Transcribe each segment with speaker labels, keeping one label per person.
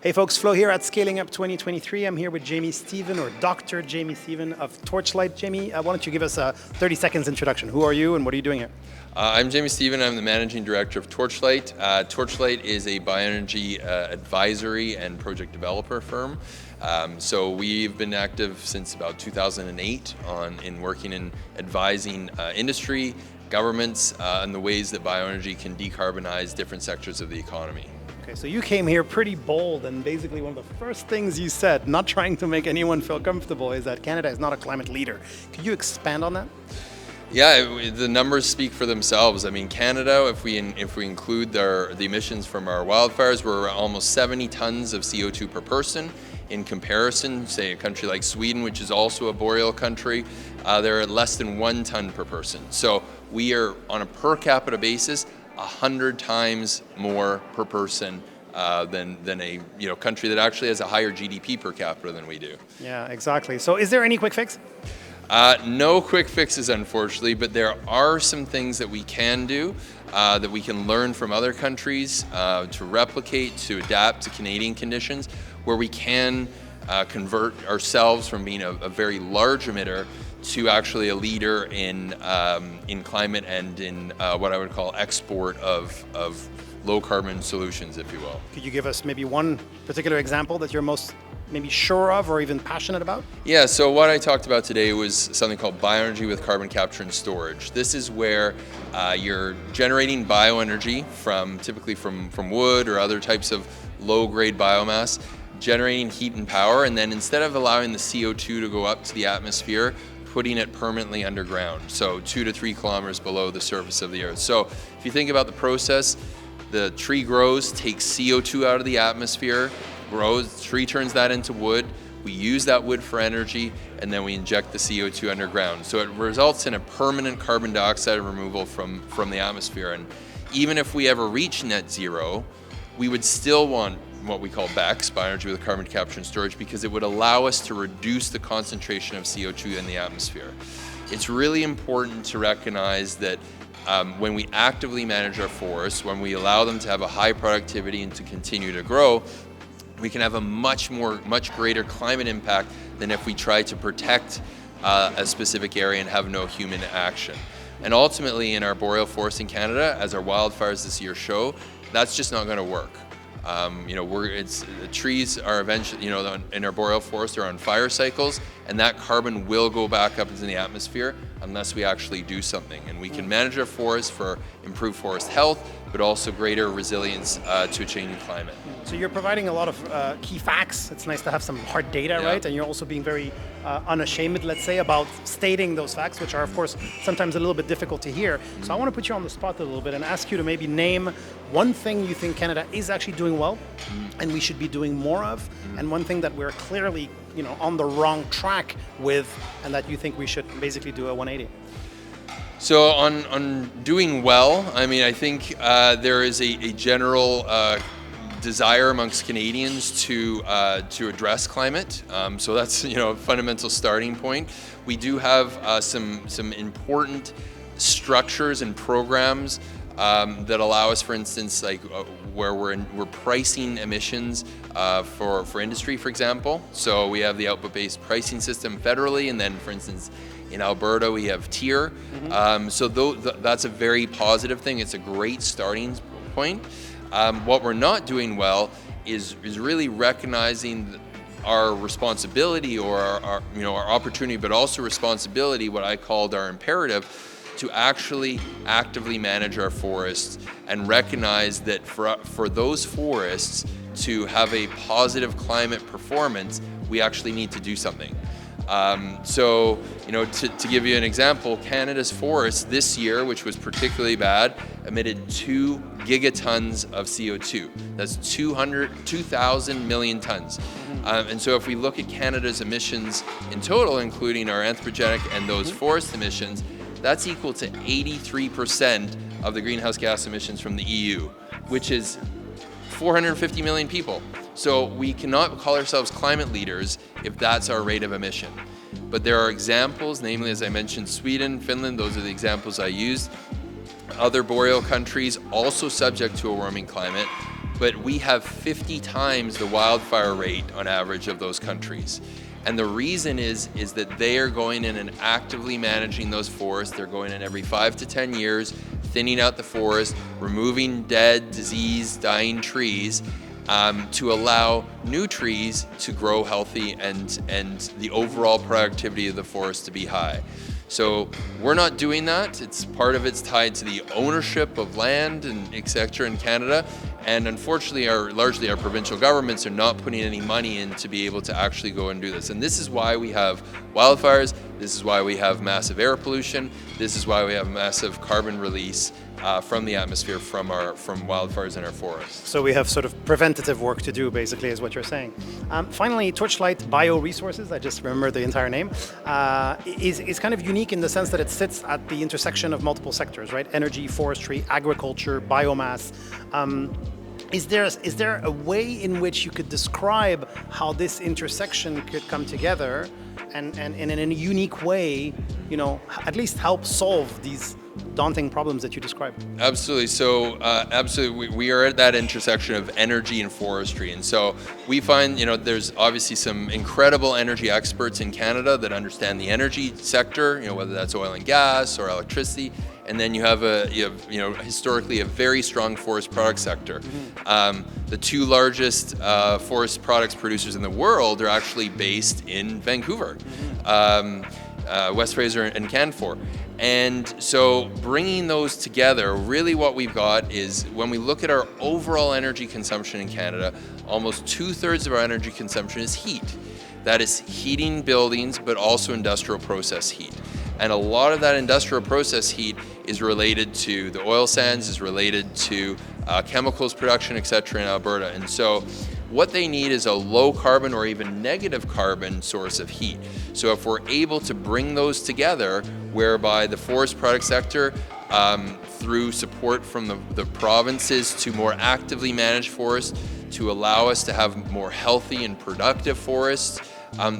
Speaker 1: Hey folks, Flo here at Scaling Up 2023. I'm here with Jamie Stephen, or Dr. Jamie Stephen of TorchLight. Jamie, why don't you give us a 30 seconds introduction? Who are you and what are you doing here?
Speaker 2: I'm Jamie Stephen. I'm the Managing Director of TorchLight. TorchLight is a bioenergy advisory and project developer firm. So we've been active since about 2008 in working in advising industry, governments, on the ways that bioenergy can decarbonize different sectors of the economy.
Speaker 1: Okay, so you came here pretty bold, and basically one of the first things you said, not trying to make anyone feel comfortable, is that Canada is not a climate leader. Could you expand on that?
Speaker 2: Yeah, the numbers speak for themselves. I mean, Canada, if we include the emissions from our wildfires, we're almost 70 tons of CO2 per person. In comparison, say a country like Sweden, which is also a boreal country, they're at less than 1 ton per person. So we are, on a per capita basis, 100 times more per person than a country that actually has a higher GDP per capita than we do.
Speaker 1: Yeah, exactly. So is there any quick fix?
Speaker 2: No quick fixes, unfortunately, but there are some things that we can do, that we can learn from other countries to replicate, to adapt to Canadian conditions, where we can convert ourselves from being a very large emitter to actually a leader in climate and in what I would call export of low carbon solutions, if you will.
Speaker 1: Could you give us maybe one particular example that you're most maybe sure of or even passionate about?
Speaker 2: Yeah, so what I talked about today was something called bioenergy with carbon capture and storage. This is where you're generating bioenergy typically from wood or other types of low-grade biomass, generating heat and power, and then instead of allowing the CO2 to go up to the atmosphere, putting it permanently underground, so 2 to 3 kilometers below the surface of the earth. So if you think about the process, the tree grows, takes CO2 out of the atmosphere, grows, the tree turns that into wood, we use that wood for energy, and then we inject the CO2 underground. So it results in a permanent carbon dioxide removal from the atmosphere. And even if we ever reach net zero, we would still want what we call BECCS, bioenergy with carbon capture and storage, because it would allow us to reduce the concentration of CO2 in the atmosphere. It's really important to recognize that when we actively manage our forests, when we allow them to have a high productivity and to continue to grow, we can have a much greater climate impact than if we try to protect a specific area and have no human action. And ultimately, in our boreal forests in Canada, as our wildfires this year show, that's just not going to work. The trees are eventually, in our boreal forests, are on fire cycles, and that carbon will go back up into the atmosphere unless we actually do something. And we can manage our forests for improved forest health, but also greater resilience to a changing climate.
Speaker 1: So you're providing a lot of key facts. It's nice to have some hard data, right? And you're also being very unashamed, let's say, about stating those facts, which are, of course, sometimes a little bit difficult to hear. So I want to put you on the spot a little bit and ask you to maybe name one thing you think Canada is actually doing well and we should be doing more of, and one thing that we're clearly on the wrong track with and that you think we should basically do a 180.
Speaker 2: So on doing well, I mean, I think there is a general desire amongst Canadians to address climate. So that's a fundamental starting point. We do have some important structures and programs that allow us, for instance, like where we're pricing emissions for industry, for example. So we have the output-based pricing system federally, and then, for instance, in Alberta we have TIER. So that's a very positive thing. It's a great starting point. What we're not doing well is really recognizing our responsibility, or our opportunity, but also responsibility, what I called our imperative, to actually actively manage our forests and recognize that for those forests to have a positive climate performance, we actually need to do something. So, to give you an example, Canada's forests this year, which was particularly bad, emitted 2 gigatons of CO2. That's 2,000 million tons. And so if we look at Canada's emissions in total, including our anthropogenic and those forest emissions, that's equal to 83% of the greenhouse gas emissions from the EU, which is 450 million people. So we cannot call ourselves climate leaders if that's our rate of emission. But there are examples, namely, as I mentioned, Sweden, Finland, those are the examples I used. Other boreal countries also subject to a warming climate, but we have 50 times the wildfire rate on average of those countries. And the reason is that they are going in and actively managing those forests. They're going in every 5 to 10 years, thinning out the forest, removing dead, diseased, dying trees, to allow new trees to grow healthy and the overall productivity of the forest to be high. So we're not doing that. It's part of it's tied to the ownership of land and et cetera in Canada. And unfortunately, largely our provincial governments are not putting any money in to be able to actually go and do this. And this is why we have wildfires. This is why we have massive air pollution. This is why we have massive carbon release from the atmosphere from wildfires in our forests.
Speaker 1: So we have sort of preventative work to do, basically, is what you're saying. Finally, TorchLight Bioresources, I just remember the entire name, is kind of unique in the sense that it sits at the intersection of multiple sectors, right? Energy, forestry, agriculture, biomass. Is there a way in which you could describe how this intersection could come together and in a unique way, you know, at least help solve these daunting problems that you described?
Speaker 2: Absolutely. So absolutely, we are at that intersection of energy and forestry. And so we find, you know, there's obviously some incredible energy experts in Canada that understand the energy sector, you know, whether that's oil and gas or electricity. And then you have historically a very strong forest product sector. The two largest forest products producers in the world are actually based in Vancouver, West Fraser and Canfor. And so bringing those together, really what we've got is when we look at our overall energy consumption in Canada, almost 2/3 of our energy consumption is heat. That is heating buildings, but also industrial process heat. And a lot of that industrial process heat is related to the oil sands, is related to chemicals production, et cetera, in Alberta. And so what they need is a low carbon or even negative carbon source of heat. So if we're able to bring those together, whereby the forest product sector, through support from the provinces to more actively manage forests, to allow us to have more healthy and productive forests,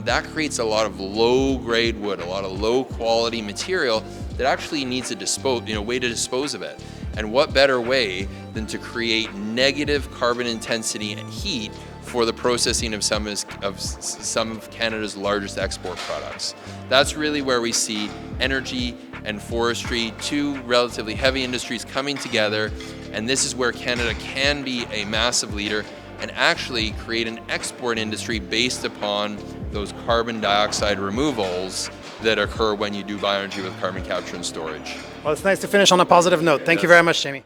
Speaker 2: that creates a lot of low-grade wood, a lot of low-quality material that actually needs a way to dispose of it. And what better way than to create negative carbon intensity and heat for the processing of some of Canada's largest export products. That's really where we see energy and forestry, two relatively heavy industries coming together, and this is where Canada can be a massive leader and actually create an export industry based upon those carbon dioxide removals that occur when you do bioenergy with carbon capture and storage.
Speaker 1: Well, it's nice to finish on a positive note. Thank you very much, Jamie.